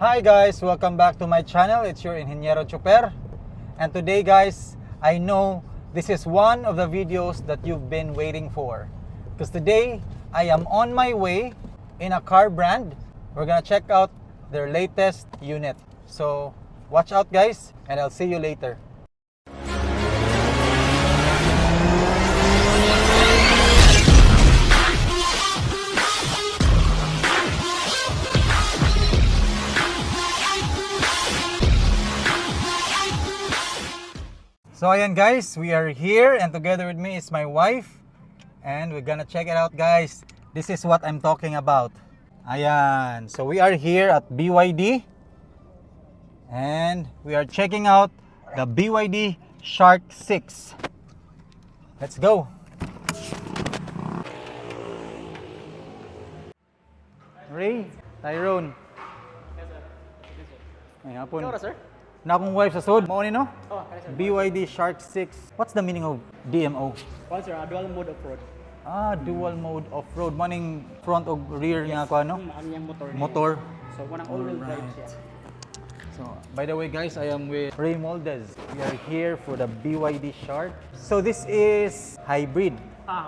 Hi guys, welcome back to my channel. It's your Ingeniero Chuper. And today guys, I know this is one of the videos that you've been waiting for. Because today, I am on my way in a car brand. We're gonna check out their latest unit. So, watch out guys, and I'll see you later. So ayan guys, we are here and together with me is my wife and we're gonna check it out guys. This is what I'm talking about. Ayan, so we are here at BYD and we are checking out the BYD Shark 6. Let's go! Ray, Tyrone. Ay, hapon. Ikaw ra, sir? Na akong wife sa sud. Mao ni no? Oh, kaya sir. BYD Shark 6. What's the meaning of DMO? One, sir, dual mode off-road. Dual mode off-road. Maning front o rear nga ko ano? Ang yung motor niya. Motor. So, wanang all-wheel drive siya. So, by the way guys, I am with Ray Moldez. We are here for the BYD Shark. So this is hybrid.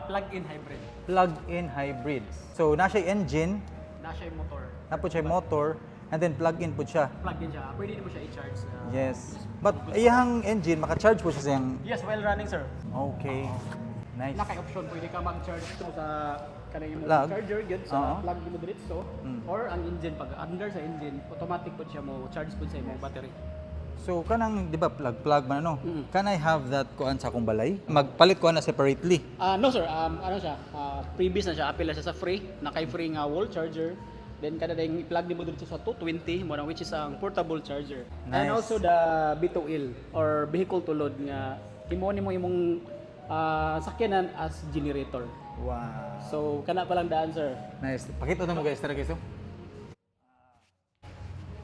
Plug-in hybrid. Plug-in hybrid. So, na siya engine, Na siya yung motor. na po siya motor, and then plug-in po siya. Plug-in siya. Pwede mo siya i-charge. Yes. But iyang engine, maka-charge po siya siyang... Yes, while running, sir. Okay. Nice. Naka-option, pwede ka mag-charge ito sa kanang yung Plug? charger, yun, Oo. sa plug mo diretso. Or ang engine, pag under sa engine, automatic po siya mo charge po sa imong battery. So, kanang, di ba, plug man ano? Can I have that kuan sa akong balay? Magpalit ko na separately. No, sir. Ano siya? Previous na siya. Apil na siya sa free. Naka-free nga wall charger. Then kada ding i-plug nimo dito sa 220 mo which is ang portable charger. Nice. And also the B2L or vehicle to load nga imo nimo imong sakyanan as generator. Wow. So kana pa lang daan, sir. Nice. Pakita na mo guys, tara guys.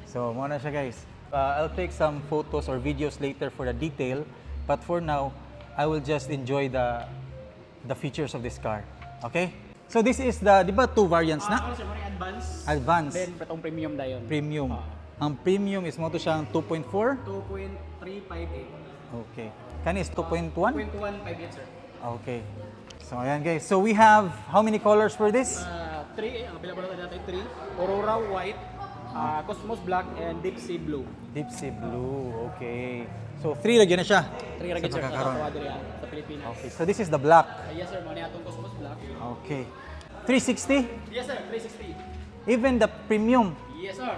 So, muna siya guys. I'll take some photos or videos later for the detail. But for now, I will just enjoy the features of this car. Okay? So this is the, di ba, two variants na? Ano sir, mo advance. Advance. Then patong premium dayon. Premium. Ang premium is mo to siyang 2.4? 2.358. Okay. Kani is 2.1? 2.158, sir. Okay. So ayan guys. So we have how many colors for this? 3, ang available na natin 3. Aurora white, Cosmos black, and deep sea blue. Deep sea blue. Okay. So 3 lagyan na siya. 3 ra gid sir sa pagkakaroon. Adrian sa Pilipinas. Okay. So this is the black. Yes sir, mo ni atong Cosmos black. Okay. 360? Yes sir, 360. Even the premium. Yes sir.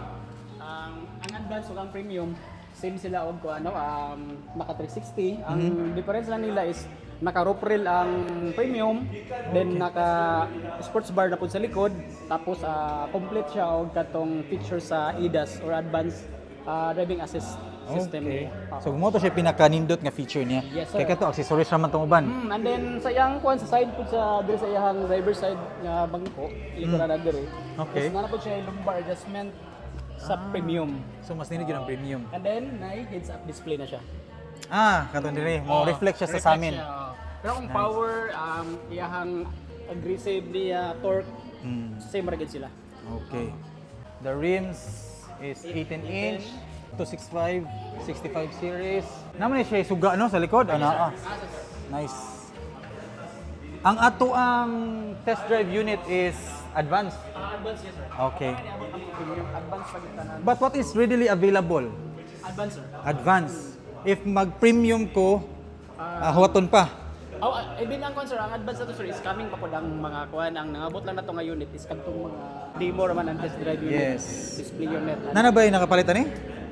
Ang advance ug ang premium same sila og naka 360. Ang difference lang nila is naka roof rail ang premium, then naka sports bar na pud sa likod, tapos complete siya og katong feature sa ADAS or advanced driving assist system Okay. niya. So mo to siya pinaka-nindot nga feature niya. Yes, sir. Kaya kato accessories naman tong uban. And then sa iyang kuan sa side pud sa diri sa iyang driver side nga bangko, likuran na diri. Okay. Is na pud siya yung lumbar adjustment sa premium. So mas ninid yun ang premium. And then heads up display na siya. Kato dire mo reflect siya sa amin. Siya, pero kung power, iyahang aggressive niya, torque, same ra gid sila. Okay. The rims is 18-inch, 265, 65 series. Naman siya suga no sa likod. Nice. Ang ato ang test drive unit is advanced. Advance, yes sir. Okay. Advance pagitanan. But what is readily available? Advance sir. Advance. If mag-premium ko, huwaton pa. Even ang sir, ang advance na to sir is coming pa po ang mga kuan, ang nangabot lang na to nga unit is kadtong mga demo raman ang test drive unit. Yes. Display unit. Nana ba yung nakapalitan eh?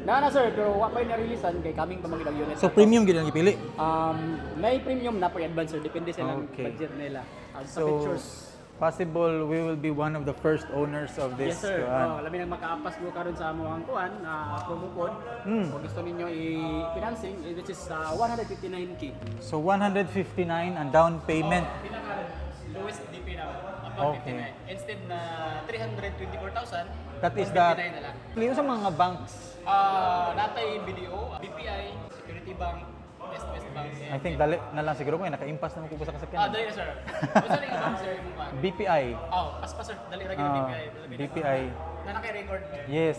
Na sir, pero wa pa yung na-releasean kay coming pa mga unit. So premium gid ang ipili. May premium na po advance sir, depende sa ilang Okay. budget nila. Sa So pictures. possible we will be one of the first owners of this. Yes sir. kuan. Labi nang makaapas mo karon sa among kuan na promo code. Kung gusto ninyo i-financing, which is 159k. So 159 ang down payment. Pinaka lowest DP na about Okay. 59. Instead na 324,000, That is 159 na lang. Yung sa mga banks, Natay BDO, BPI, Security Bank, West Bank. I think dali na lang siguro mo naka-impas na mo ko sa kasakyan. Dali na sir. Basta rin ang sir mo ba? BPI. Pas sir, dali ra gyud BPI. BPI. Na naka-record. Yes.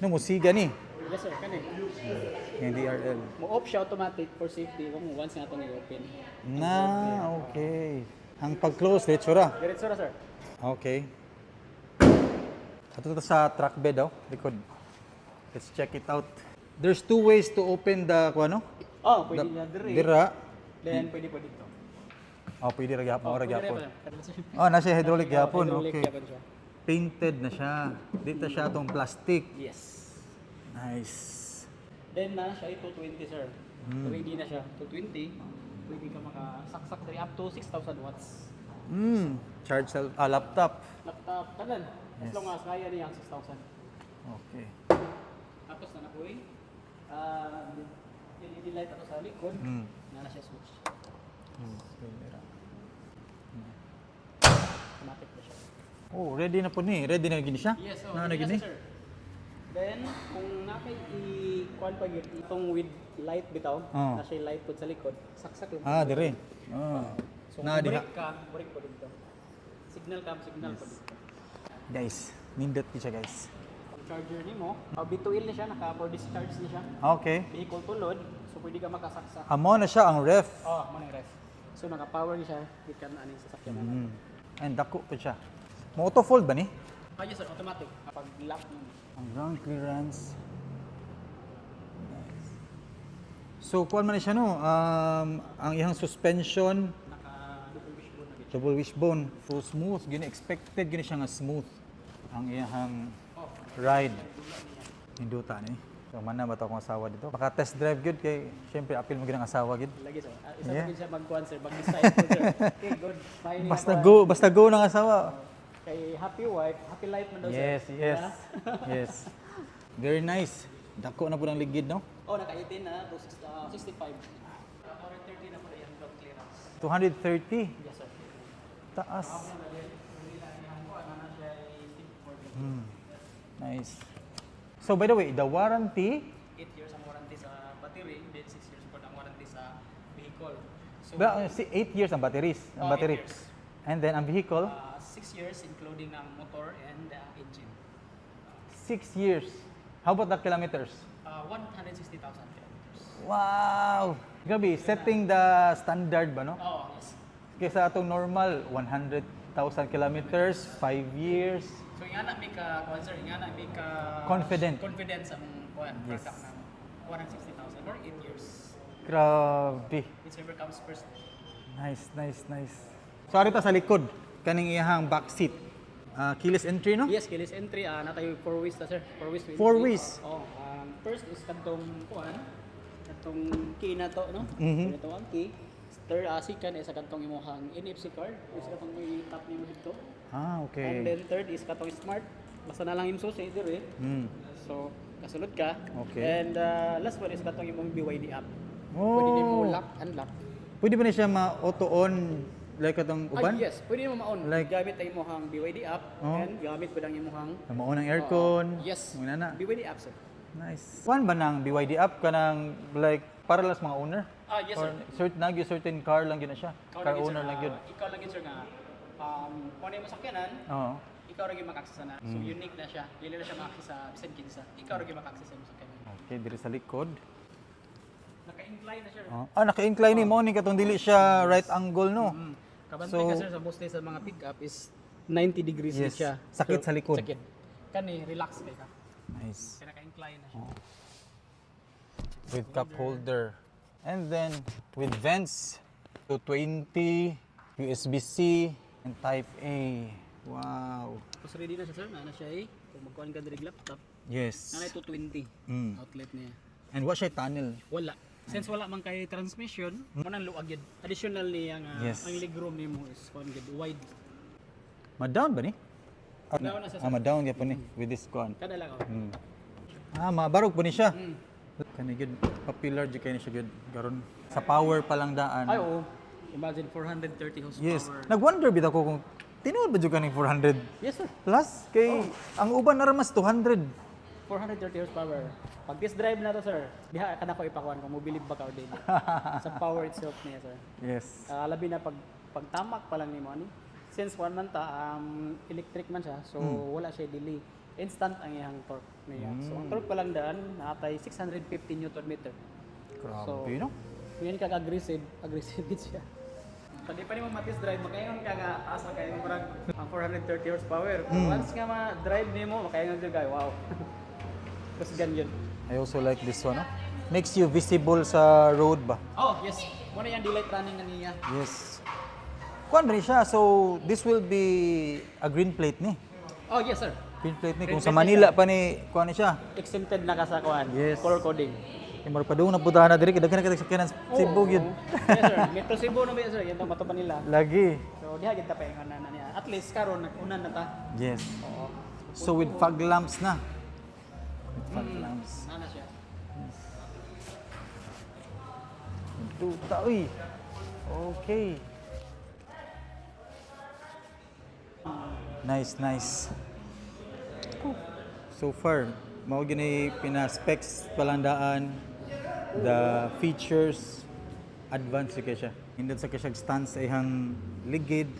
No, musiga ni. Yes sir, kani. Yung DRL. Mo off siya automatic for safety kung once nga itong i-open. Na, okay. Ang pag-close, diretso ra. Diretso na sir. Okay. Ito sa truck bed, oh, likod. Let's check it out. There's two ways to open the, ano? Oh, pwede na dire. Dira. Then pwede po dito. Oh, pwede ra gyapon, ora pwede gyapon. rin po. Oh, nasa hydraulic gyapon. Hydraulic Okay. gyapon siya. Painted na siya. Dito siya tong plastic. Yes. Nice. Then na siya ay 220 sir. Ready na siya. 220. Pwede ka makasaksak diri up to 6,000 watts. Charge sa laptop. Laptop kanan. As Yes. long as kaya niya ang 6,000. Okay. Tapos na nabuhay. LED light ako sa likod. Na siya switch. Pwede ra. Automatic na siya. Oh, ready na po ni. Ready na gini siya? Yes, Na ready gini? na siya, sir. Then, kung nakay i-kuan pa yun, itong with light bitaw, Oh. na siya light po sa likod, saksak lang. Ah, dire. Ah. So, Na kung diha. break ka, break po dito. Signal ka, signal po dito. Guys, nindot ko siya, guys. Ang charger ni mo, B2L na siya, naka for discharge na siya. Okay. Vehicle to load, so pwede ka makasaksak. Amo na siya ang ref. Oh, mo na ref. So, naka-power niya siya, ikan na aning sasakyan na. And dako pa siya. Mo auto fold ba ni? Ah, yes sir, automatic. Kapag lock mo. Ang ground clearance. Nice. So, kuan man ni siya no, ang iyang suspension, Naka-double wishbone na dito. double wishbone, full smooth, gini expected gini siya nga smooth ang iyang ride. Hinduta ni. So, man na ba ito akong asawa dito? Baka test drive good kay, syempre, apil mo ginang asawa good. Lagi sir. Isa Yeah. yeah. siya mag-kuan sir, mag-decide po sir. Okay, good. Fine Basta go ng asawa. Kay happy wife, happy life man daw Yes, sir. yes. Yeah. Yes. Very nice. Dako na po ng ligid, no? Oh, naka-18 na to 65. 430 na po yung block clearance. 230. Yes sir. Taas. Nice. So, by the way, the warranty, 8 years ang warranty sa battery, then 6 years po ang warranty sa vehicle. So, 8 years ang batteries, ang 8 battery. years. And then ang vehicle, 6 years including ng motor and the engine. 6 years. How about the kilometers? 160,000 kilometers. Wow! Grabe, setting the standard ba, no? Oh, yes. Kaysa atong normal, 100,000 kilometers, 5 years. So nga na may ka, sir, nga na may ka confidence ang kuan Yes. product na 160,000 for 8 years. Grabe. Whichever comes first. Nice, nice, nice. So, arita sa likod, kaning iyahang back seat. Keyless entry, no? Yes, keyless entry, na tayo 4 ways na sir. 4 ways to entry. 4 ways? Oh, first is katong kuan, katong key na to, no? Mhm. Ito ang key. Third, second is katong imong NFC card. Is katong i-tap nimo dito. Ah, And okay. then third is katong smart. Basta na lang imso sa dire. So, kasulod ka. Okay. And last one is katong imong BYD app. Oh. Pwede nimo lock, unlock. Pwede ba na siya ma-auto on like katong uban? Yes, pwede nimo ma-on. Like- Gamit ang imong BYD app Oh. and gamit pud ang imong Namaon ang aircon. yes. Muna na. BYD app sir. Nice. Kuan ba ng BYD app kanang like para las mga owner? Yes Or sir. certain car lang yun na siya. Car lagi, sir, owner lang yun. Ikaw lang yun sir nga kung ano yung masakyanan, Oo. ikaw rin yung maka-access na. So unique na siya. Dili na siya maka-access sa bisan kinsa. Ikaw rin yung maka-access sa masakyanan. Okay, diri sa likod. Naka-incline na siya. Naka-incline ni mo ni katong dili siya right angle, no? Kabantay So- ka sir sa mostly sa mga pick-up is 90 degrees na Yes. siya. Sakit sa likod. Sakit. Kani, relax kay ka. Nice. Kaya naka-incline na siya. With cup holder. And then with vents, 220, USB-C, and Type A. Wow. Tapos ready na siya sir. Na siya kung magkuhan ka direct laptop. Yes. Na 220 outlet niya. And what siya tunnel? Wala. Since wala man kay transmission, manang luag yun. Additional niya nga Yes. ang legroom nimo is wide. Ma-down ba ni? Down na siya, sir. Ma-down ka po ni with this kuan. Kada lang oh. Mabarog po ni siya. Mm. Kani good, popular di kay ni siya good karon. Sa power pa lang daan. Ay oo. Imagine 430 horsepower. Yes. Nag-wonder bitaw ko kung tinuod ba jud kaning 400 Yes sir. plus kay ang uban na mas 200. 430 horsepower. Pag test drive na to sir, diha ka na ko ipakuan kung mo believe ba ka or din. Sa power itself niya sir. Yes. Labi na pag pagtamak pa lang nimo ani. Since one man ta electric man siya, so wala siya delay. Instant ang iyang torque niya. So ang torque pa lang daan natay 650 Newton meter. Grabe, no? Ngayon aggressive gid siya. So di pa nimo matis drive makaingon ka nga taas na kayo parang 430 horsepower. Once nga ma-drive nimo makaingon jud kay wow. Tapos ganyan. I also like this one, no? Makes you visible sa road ba? Oh, yes. Muna yung daylight running na niya. Yes. Kuan ba ni siya? So, this will be a green plate ni. Oh, yes sir. Green plate ni. Green Kung sa plate Manila pa ni, kuan ni siya. Exempted na kasakuan. Yes. Color coding. Yung marpadung na putahan na diri, kadaghan na sakyanan Cebu yun. Yes sir. Metro Cebu no ba sir? Yan tong matupan nila. Lagi. So diha gid ta paingon na niya. At least karon nag-unan na ta. Yes. Oo. So, with fog lamps na. With fog lamps. Ana siya. Duta, uy. Okay. Nice. So far, mao gini pina-specs palandaan, the features, advanced sa siya. Hindi sa kasyag stand sa ihang ligid.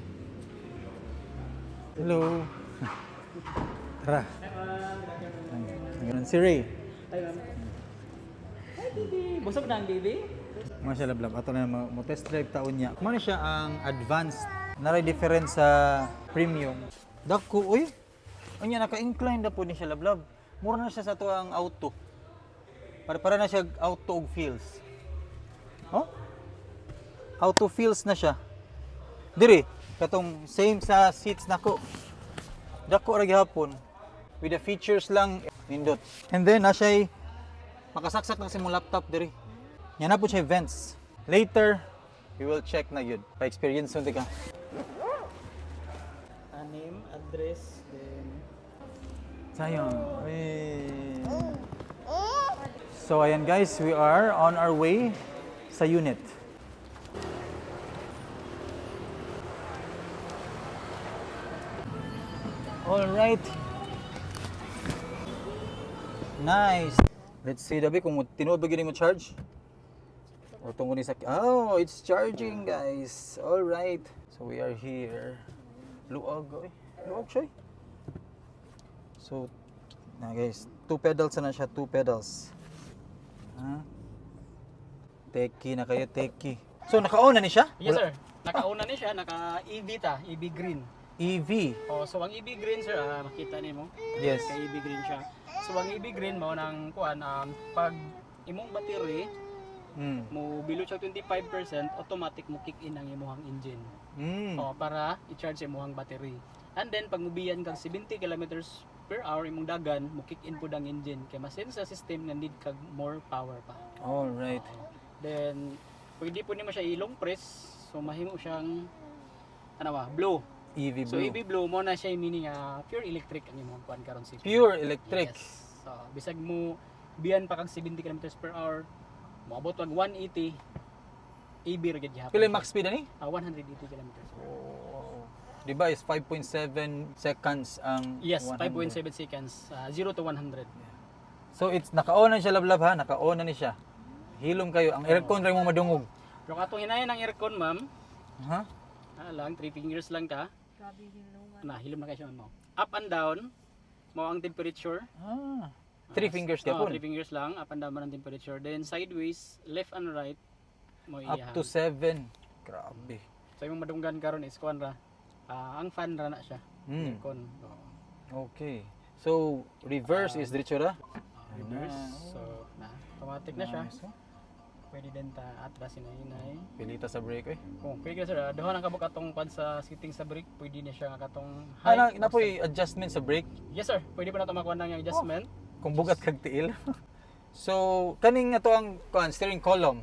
Hello. Tara. Ganun si Ray. Ay ma'am. Hi baby. Busog na ang baby? Masya lablab. Ato na mo test drive taon niya. Kumano siya ang advanced. Naray difference sa premium. Dako, uy. Anya naka-incline na po ni siya lablab. Mura na siya sa tuang auto. Para na siya auto og feels. Oh? Auto feels na siya. Diri, katong same sa seats nako. Dako ra gihapon. With the features lang nindot. And then na siya makasaksak na sa mong laptop diri. Yan na po siya vents. Later, we will check na yun. Pa-experience nun ka. Name, address, then Sayang. So ayan guys, we are on our way sa unit. Alright. Nice. Let's see dabi kung tinuod ba gini mo charge. O tungo ni sa oh, it's charging guys. All right. So we are here. Luog oy. Luog siya. So na guys, two pedals na siya, two pedals. Ha? Teki na kayo, teki. So naka-on na ni siya? yes sir. Naka-una ni siya, naka-EV ta, EV green. EV. Oh, so ang EV green sir, makita nimo. Yes. Kay EV green siya. So ang EV green mao nang kuan pag imong battery mo below siya 25%, automatic mo kick in ang imong engine. Oh, para i-charge imong battery. And then pag mubiyan kag 70 kilometers per hour imong dagan, mo kick in pud ang engine kay masin sa system nga need kag more power pa. All right. Then pwede po nimo siya ilong press, so mahimo siyang ano ba, blow. EV So Blue. EV blow mo na siya meaning pure electric ang imong kuan karon si Pure electric. Yes. So bisag mo biyan pa kag 70 kilometers per hour, moabot wag 180 EV ra gid gihapon. Pila yung max speed ani? 180 kilometers per hour. Oh. Di ba is 5.7 seconds ang Yes, 100. 5.7 seconds, 0 to 100. So it's naka-on na siya lablab ha, naka-on na ni siya. Hilom kayo, ang aircon rin mo madungog. Pero katong hinayan ang aircon, ma'am, Ha? lang 3 fingers lang ka. Na hilom na kayo siya mo. Up and down mo ang temperature. Ah. 3 fingers Oh, kapon. 3 fingers lang, up and down man ang temperature. Then sideways, left and right mo Up iyahan. to 7. Grabe. So yung madunggan karon is kuan ra. Ang fan ra na siya. Aircon. Okay. So reverse is diretso ra. Reverse. So na automatic na siya. Nice, oh. Pwede din ta atras hinay. Pilita sa brake eh. Oh, pwede ka sir. Duha nang kabuk atong pan sa setting sa brake, pwede na siya nga katong Ah, na po adjustment sa brake Yes sir, pwede pa na ito makuha ng adjustment. kung bugat kag tiil. So kaning ato ang steering column.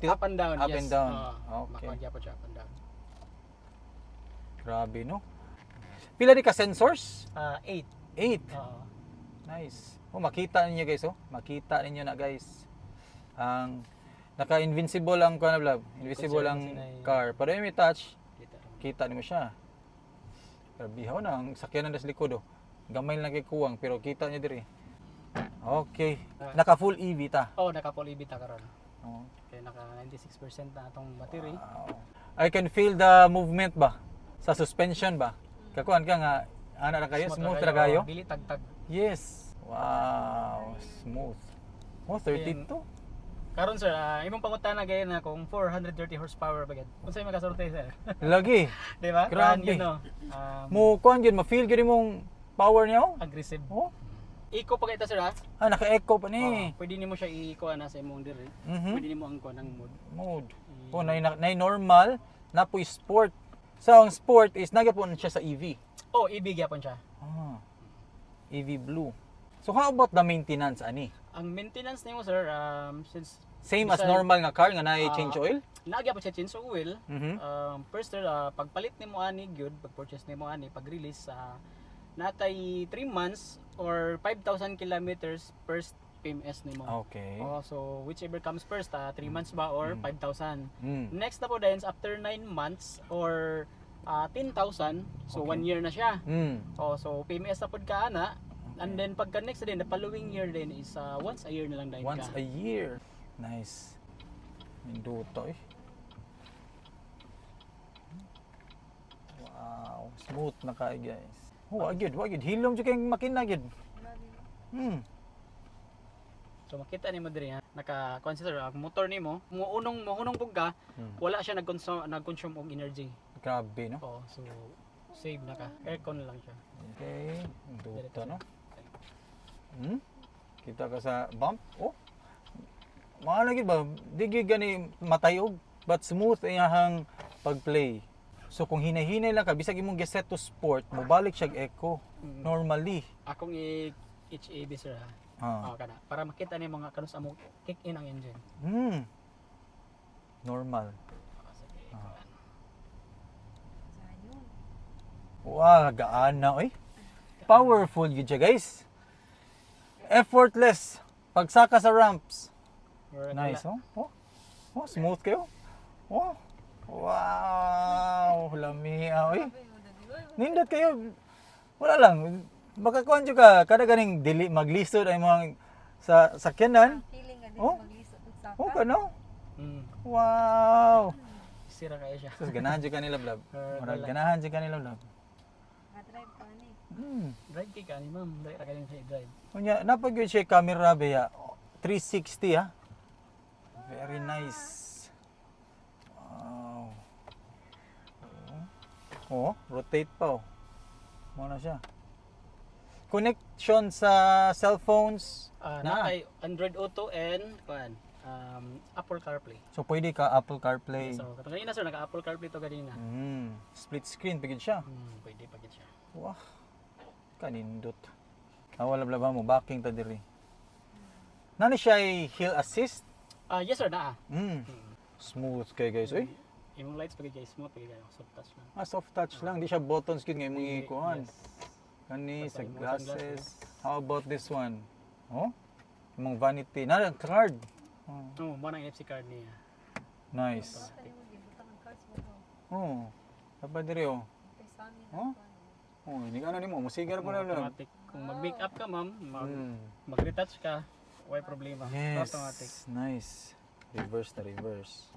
Tilt Up and down, up yes. and down. Okay. Okay. Makuha po siya up and down. Grabe no. Pila di ka sensors? 8. 8. Oo. Nice. Oh, makita ninyo guys oh. Makita ninyo na guys. Ang naka-invincible ang kuan blab. Invisible ang car. Pero yung may touch, kita nimo siya. Pero bihaw na ang sakyanan sa likod oh. Gamay lang kay kuwang pero kita niyo diri. Okay. Naka full EV ta. Oh, naka-full EV ta karon. Oh. Okay, naka 96% na atong battery. Wow. I can feel the movement ba sa suspension ba. Kakuan ka nga ana ra kayo, smooth ra kayo. Dili tagtag. Yes. Wow, smooth. Oh, 32. Karon sir, imong pangutana gaya na kung 430 horsepower ba gid. Unsay makasorte sir? Lagi. Di ba? Grabe. Brand new, no? Mo kuan gyud ma-feel gyud imong power niya oh. Aggressive. Oh. Eco pa kita sir ha? Naka-echo pa ni. Pwede nimo siya i-kuha na sa imong diri. Mhm. Pwede nimo ang kuha ng mode. Mode. Oh, nay normal, na po sport. So ang sport is nagapon siya sa EV. Oh, EV gyapon siya. EV Blue. So how about the maintenance ani? Ang maintenance nimo sir, since Same as design- normal nga car nga na change oil? Nagyapon siya change oil. Mhm. First sir, pagpalit nimo ani gyud, pag-purchase nimo ani, pag-release natay 3 months or 5,000 kilometers first PMS nimo. Okay. Oh, so whichever comes first, 3 months ba or 5,000. Mm. Next na po din after 9 months or 10,000, so Okay. 1 year na siya. Mm. Oh, so PMS na pod ka ana. And then pagka next na din, the following year din is once a year na lang din Once ka. a year. Nice. Minduto eh. Wow, smooth na kay guys. Oh, agad, wagid. Hilom jud kay makina gid. So makita nimo diri ha, naka-consider ang motor nimo, muunong pug ka, wala siya nag-consume og energy. Grabe no. Oh, so save na ka. Aircon lang siya. Okay, minduto no. Kita ka sa bump. Oh. Mga lagi ba, di gyud gani matayog, but smooth iyang pag-play. So kung hinay-hinay lang ka, bisag imong giset to sport, mobalik siya eco. Normally. Akong HAB sir ha. Kana para makita nimo nga kanus amo kick in ang engine. Normal. Wow, gaan na oy. Powerful yun siya guys. Effortless. Pagsaka sa ramps. Nice, oh. Oh, smooth kayo. Oh. Wow, lami oy. Nindot kayo. Wala lang. Makakuan jud ka kada ganing dili maglisod ay mga sa sakyanan. Oh. Oh, kano? Wow. Sira kaya siya. Sus ganahan jud kanila vlog. Murag ganahan jud kanila vlog. Drive kay kani ma'am, dai ra kani sa drive. Kunya napag siya camera beya 360 ha. Very nice. Wow. Oh, rotate pa oh. Mo na siya. Connection sa cellphones. Na kay Android Auto and Apple CarPlay. So pwede ka Apple CarPlay. So kanina sir naka Apple CarPlay to kanina. Split screen pagid siya. Pwede pa gid siya. Wah. Kanindot. Wala blaba mo backing ta diri. Nani siya ay hill assist? Yes sir naa. Smooth kay guys, oy. Imong lights pagid guys, smooth pagid kayo, soft touch lang. Soft touch lang, di siya buttons gyud nga imong ikuan. Yes. Kani sa Imong glasses. sunglasses. How about this one? Oh? Imong vanity. Na card. Oh, Mo na NFC card niya. nice. Oh. Dapat diri oh. Oh? Oh, ini ano nimo, musigar pa na lang. Automatic. Kung mag-make up ka ma'am, mag-retouch ka, why problema. Yes. Automatic. Nice. Reverse na reverse.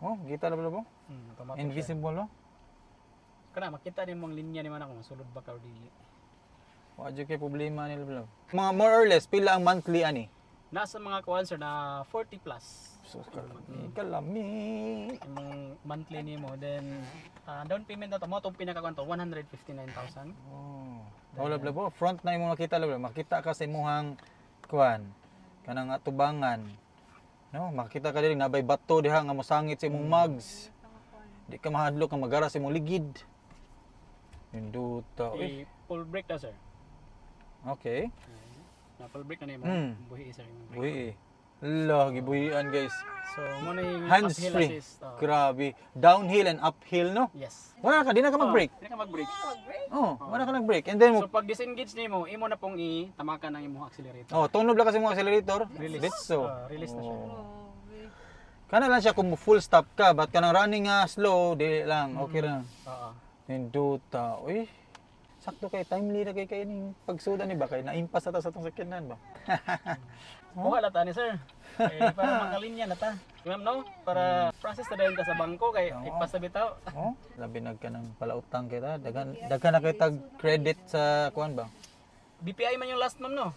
Oh, kita na ba? Automatic. Invisible oh. Kana makita nimo ang linya ni man ako sulod ba ka o dili. Wa jud kay problema nila vlog. Mga more or less pila ang monthly ani? Nasa mga kuan sir na 40 plus. So, kalami. Imong monthly nimo then down payment na to mo tong pinaka to 159,000. Oh. Wala bla po, front na imong makita lang, makita ka sa imong kuan kanang atubangan. No, makita ka diri nabay bato diha nga mosangit sa imong mugs. Di ka mahadlok nga magara sa imong ligid. Induta. Full brake na sir. Okay. Na full brake na nimo. Buhi sir imong brake. Buhi. La, gibuhian guys. So mo na yung Hands uphill free. assist. Grabe. Downhill and uphill no. Yes. Wala ka, di na ka mag-brake. Hindi ka mag-brake. Oh, wala ka nag-brake. And then So pag disengage nimo, imo na pong tamakan ang imong accelerator. oh, tunob lang kasi imong accelerator. Release. Ditso. Release na siya. Kana lang siya kung full stop ka, but kanang running nga slow, di lang, okay ra. Oo. Induta. Uy, sakto kay timely na kay ning pagsuda ni ba kay naimpas ata sa tong sakyanan ba. Kuha lata ni sir. Eh, para makalinya na ta. Ma'am no? Para process na dayon ta sa bangko kay ipasa bitaw. Oh, labi nagkanang palautang kita. Daghan na kita credit sa kuan ba? BPI man yung last ma'am no?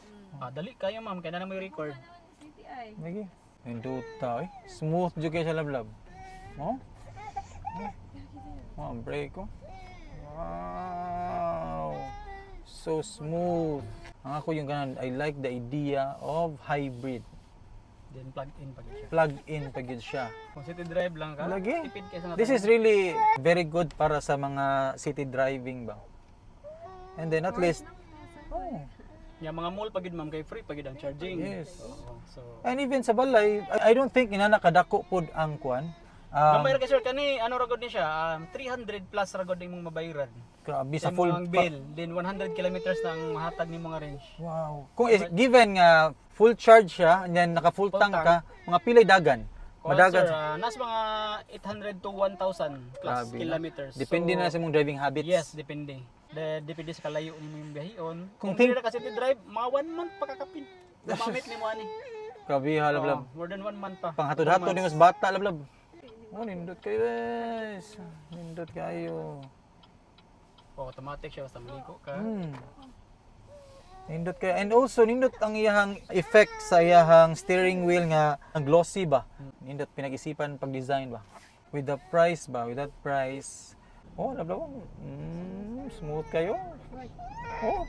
Dali kayo ma'am kaya na mo record. Lagi. Induta eh. Smooth jud kay sa lablab. Oh. Oh, break ko. Wow. So smooth. Ang ako yung kanan, I like the idea of hybrid. Then plug in pag siya. Plug-in pagid siya. Kung city drive lang ka, Lagi. tipid kayo sa This is really very good para sa mga city driving ba. And then at least oh, yung mga mall pagid ma'am kay free pagid ang charging. yes. Oo. So And even sa balay, I don't think inanakadako pod ang kuan. Gamay ra kay sir kani ano ra gud ni siya 300 plus ra gud imong mabayaran. Grabe sa Sa full full bill, then 100 kilometers na ang mahatag nimo nga range. Wow. Kung given nga full charge siya, and then naka full Full tank tank. ka, mga pilay dagan. Kung Madagan. sir, nas mga 800 to 1,000 plus Grabe, no? kilometers. Depende na sa imong driving habits. Yes, depende. Depende sa kalayo nimo yung biyahon. Kung Kung think- hindi ka city drive, mga 1 month pa kakapin. Gamamit nimo ani. Grabe halablab. More than 1 month pa. Panghatod-hatod 2 ni months. mas bata lablab. Oh, nindot kayo guys. Nindot kayo. Automatic siya basta maligo ka. Nindot kayo. And also nindot ang iyahang effect sa iyahang steering wheel nga ang glossy ba. Nindot pinag-isipan pag-design ba. With the price ba, with that price. Oh, lablab. Smooth kayo. Oh.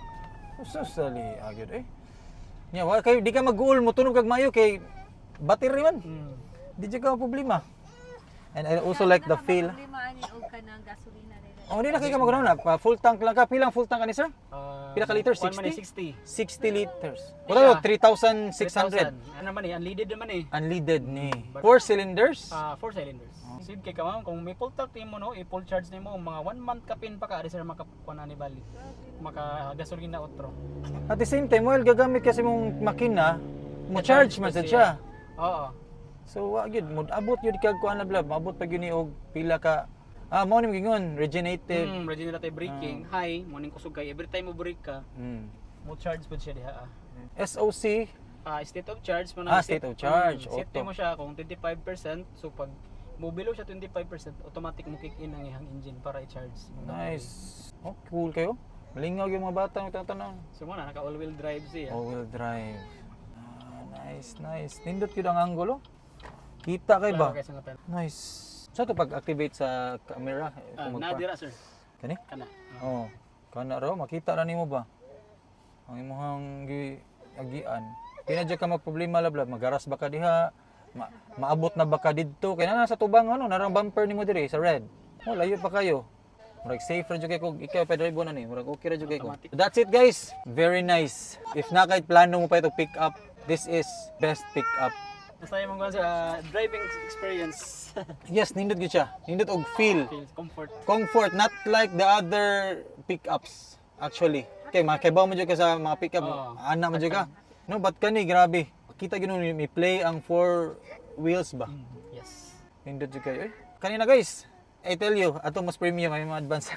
Susali agad eh. Nya wa kayo di ka mag-uul mo tunog kag mayo kay battery man. Di jud ka problema. And I also like the feel. Problema ani og kanang gasolina nila. Oh, di na kayo ka magkaroon na. Full tank lang ka. Pilang full tank ka ni sir? Pila ka liters? 60? 60 liters. Wala, 3,600. Ano naman eh, unleaded naman eh. Unleaded ni. 4 cylinders? 4 cylinders. Sid kay ka ma'am, kung may full tank nimo no, i-full charge nimo mga 1 month ka pin pa ka sir makakuha na ni bali. Maka gasolina otro. At the same time, while gagamit kasi mong makina, mo charge man sad siya. Oo. So, wa gyud mo abot yun kag kuan na blab, abot pag yun og pila ka. Mao ni gingon, regenerative. Ready na tayo braking, high, morning kusog kay every time mo brake ka, mo charge pud siya diha. SOC, State of charge mo state of charge, Set auto. mo siya kung 25%, so pag mo below siya 25%, automatic mo kick in ang ihang engine para i-charge. nice. Oh, cool kayo. Malingaw yung mga bata ng tatanong. So mo na naka all-wheel drive siya. All-wheel drive. Nice. Nindot yun ang angulo. Kita kay ba? Klaro kay sangatan. Nice. Sa to pag-activate sa camera? Nadira sir. Kani? Kana. Oo. Kana raw, makita na nimo ba? Ang imong agian. Pinadya ka magproblema lablab, magaras ba ka diha? Maabot na ba ka didto? Kaya na sa tubang ano, narang bumper nimo diri sa red. Oh, layo pa kayo. Murag safe ra jud kay ko, ikaw pa drive na ni. Murag okay ra jud kay ko. That's it guys. Very nice. If na kahit plano mo pa ito pick up, this is best pick up. Basta yung mga sa driving experience. Yes, nindot gyud siya. Nindot og feel. Feels comfort. Comfort, not like the other pickups actually. Okay, makibaw mo jud ka sa mga pickup, ana mo jud ka. No, but kani grabe. Kita gyud may play ang 4 wheels ba. Yes. Nindot jud kayo eh. Kanina guys, I tell you, ato mas premium ay mga advance.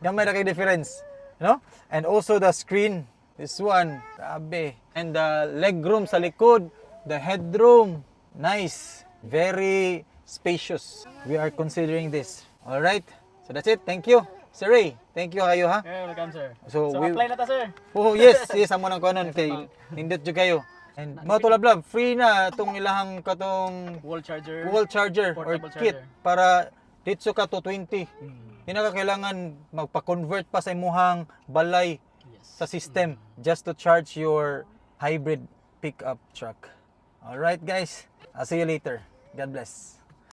Gamay ra kay difference, no? And also the screen, this one, grabe. And the leg room sa likod, the headroom, nice. Very spacious. We are considering this. All right. So that's it. Thank you. Sir Ray, thank you kayo ha. Okay, welcome sir. So, So we apply na ta sir. Oh, yes, amo nang kuanon kay nindot jud kayo. And mga tulab-lab, free na itong ilahang katong Wall charger. wall charger or Portable kit charger. para ditso ka to 20. Hindi na ka kailangan magpa-convert pa sa imuhang balay Yes. sa system just to charge your hybrid pickup truck. All right, guys. I'll see you later. God bless.